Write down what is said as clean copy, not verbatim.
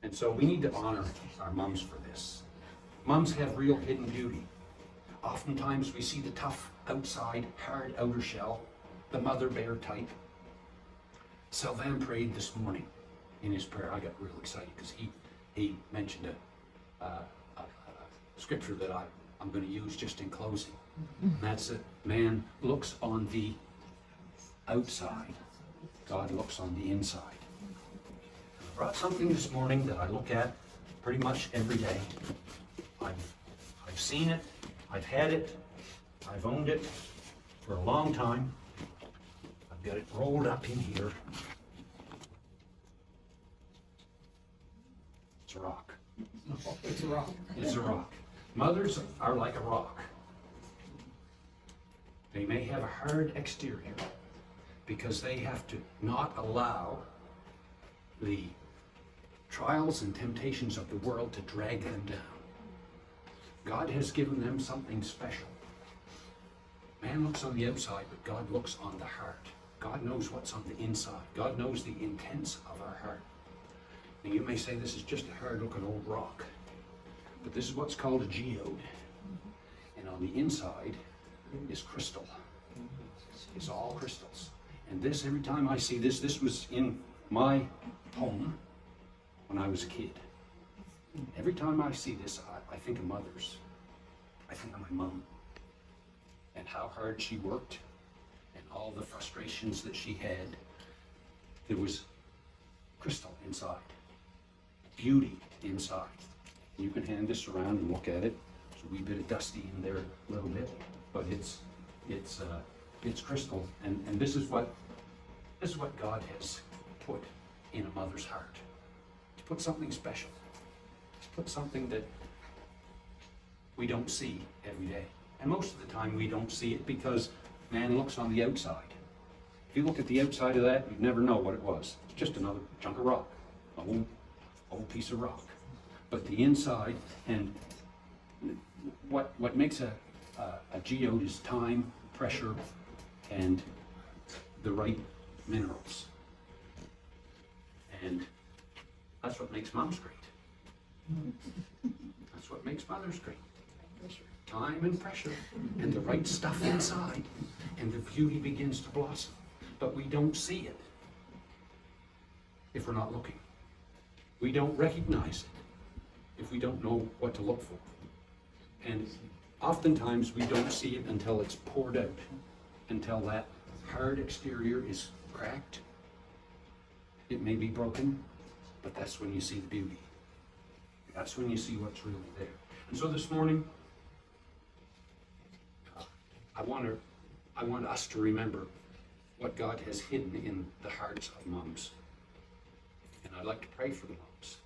And so we need to honor our mums for this. Mums have real hidden beauty. Oftentimes we see the tough outside, hard outer shell, the mother bear type. Sylvain prayed this morning in his prayer. I got real excited because he mentioned a scripture that I'm going to use just in closing. And that's it. Man looks on the outside. God looks on the inside. I brought something this morning that I look at pretty much every day. I've seen it, I've had it, I've owned it for a long time. I've got it rolled up in here. It's a rock. It's a rock. It's a rock. Mothers are like a rock. They may have a hard exterior because they have to not allow the trials and temptations of the world to drag them down. God has given them something special. Man looks on the outside, but God looks on the heart. God knows what's on the inside. God knows the intents of our heart. Now you may say this is just a hard-looking old rock, but this is what's called a geode. And on the inside is crystal. It's all crystals. And this, every time I see this, this was in my home when I was a kid. Every time I see this, I think of mothers. I think of my mom and how hard she worked and all the frustrations that she had. There was crystal inside, beauty inside. You can hand this around and look at it. There's a wee bit of dusty in there a little bit, but it's crystal. And this is what God has put in a mother's heart. He's put something special. He's put something that we don't see every day. And most of the time we don't see it because man looks on the outside. If you look at the outside of that, you'd never know what it was. It's just another chunk of rock, an old piece of rock. But the inside, and what makes a geode is time, pressure, and the right minerals. And that's what makes moms great. That's what makes mothers great. Time and pressure and the right stuff inside, and the beauty begins to blossom. But we don't see it if we're not looking. We don't recognize it if we don't know what to look for. And oftentimes we don't see it until it's poured out, until that hard exterior is cracked. It may be broken, but that's when you see the beauty. That's when you see what's really there. And so this morning, I want us to remember what God has hidden in the hearts of moms. And I'd like to pray for the moms.